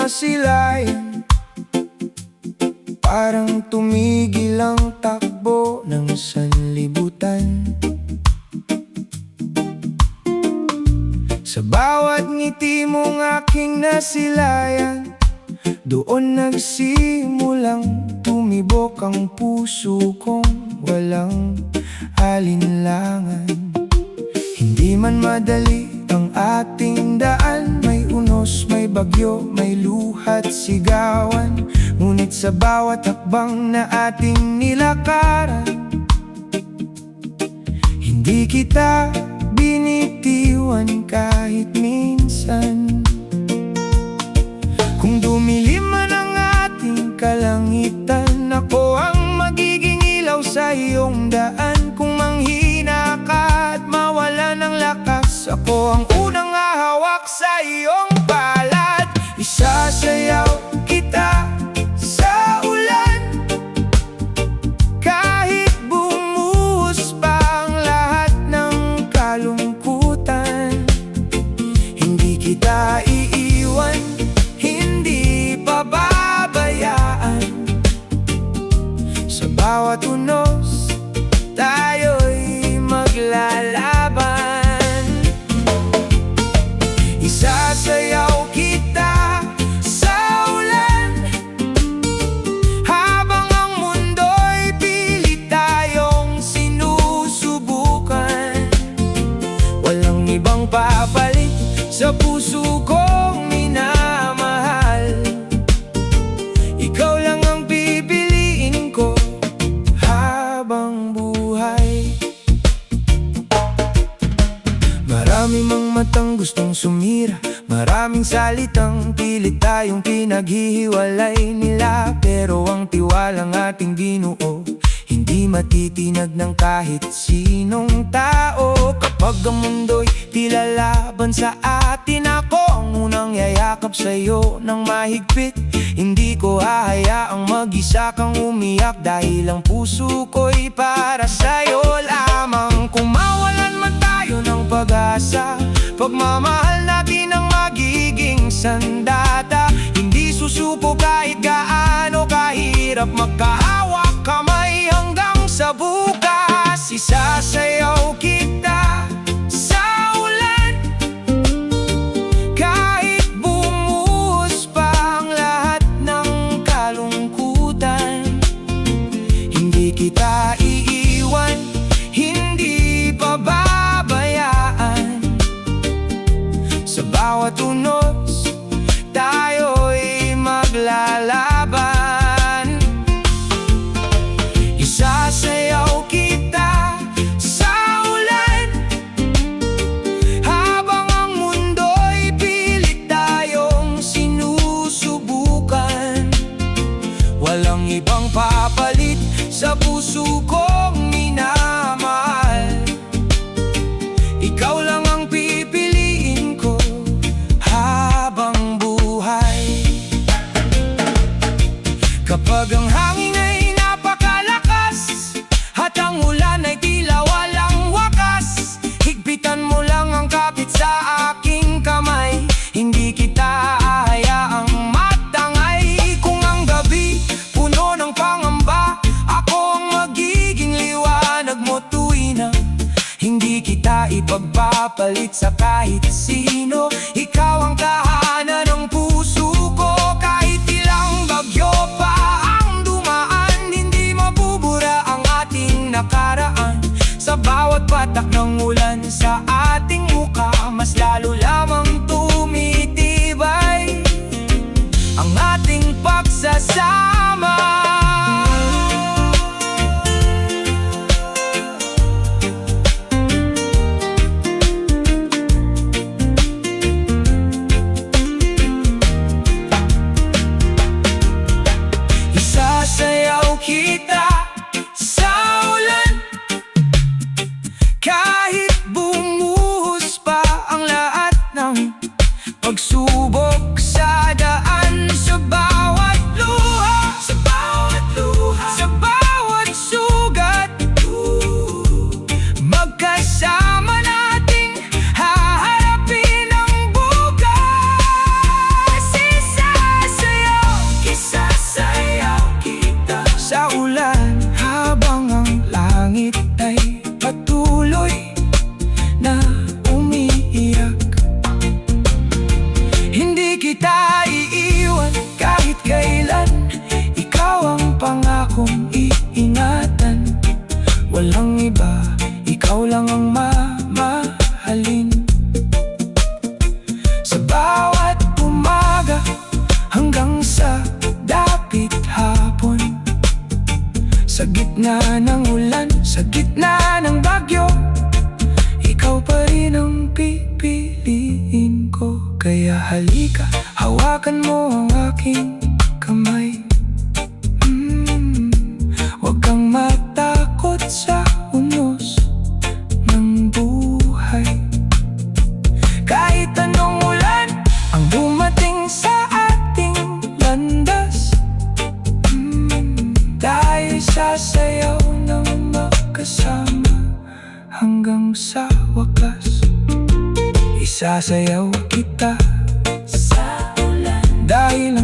nasilayan, parang tumigil ang takbo ng sanlibutan. Sa bawat ngiti mong aking nasilayan, doon nagsimulang tumibok ang puso kong walang alinlangan. Hindi man madali ang ating daan, may unos, may bagyo, may luha't sigawan. Ngunit sa bawat hakbang na ating nilakaran, hindi kita binitiwan kahit minsan. Kung dumilim man ang ating kalangitan, ako ang magiging ilaw sa iyong daan. Kung manghina ka at mawala ng lakas, ako ang unang hahawak sa iyong palad. Isasayaw kita sa ulan, kahit bumuhos pa ang lahat ng kalungkutan. Hindi kita iiwan, hindi pababayaan. Sa bawat unos, tayo'y maglalaban. Isasayaw kita sa ulan, habang ang mundo'y pilit tayong sinusubukan. Walang ibang papalit sa puso kong minamahal. Ikaw lang ang pipiliin ko habang buhay. Marami mang matang gustong sumira, maraming salitang pilit tayong pinaghihiwalay nila. Pero ang tiwalang ating binuo, hindi matitinag ng kahit sinong tao. Kapag ang mundo'y tila laban sa atin, ako ang unang yayakap sa'yo ng mahigpit. Hindi ko hahayaang mag-isa kang umiyak, dahil ang puso ko'y para sa'yo lamang. Kung mawalan man tayo ng pag-asa, pagmamahal natin ang magiging sandata. Hindi susuko kahit gaano kahirap, magkahawak kamay hanggang sa bukas. Isasayaw kita sa ulan, kahit bumuhos pa ang lahat ng kalungkutan. Hindi kita iiwan, hindi pababayaan. Sa bawat unos, tayo'y maglalaban. Isasayaw kita sa ulan, habang ang mundo'y pilit tayong sinusubukan. Walang ibang papalit sa puso kong minamahal. Ikaw lang ang pipiliin ko habang buhay. Kapag ang hangin ay napakalakas at ang ulan ay tila walang wakas, higpitan mo lang ang kapit sa aking kamay. Hindi kita hahayaang matangay. Kung ang gabi puno ng pangamba, ako ang magiging liwanag mo tuwina. Hindi kita ipagpapalit sa kahit sino. Ikaw ang tahanan ng puso ko. Kahit ilang bagyo pa ang dumaan, hindi mabubura ang ating nakaraan. Sa bawat patak ng ulan sa ating mukha, mas lalo lamang tumitibay ang ating pagsasama. walang iba, ikaw lang ang mamahalin. Sa bawat umaga hanggang sa dapit hapon, sa gitna ng ulan, sa gitna ng bagyo, ikaw pa rin ang pipiliin ko. Kaya halika, hawakan mo ang aking kamay. Huwag kang matakot sa unos ng buhay. Kahit anong ulan ang dumating sa ating landas, tayo'y sasayaw ng magkasama hanggang sa wakas. Isasayaw kita sa ulan dahil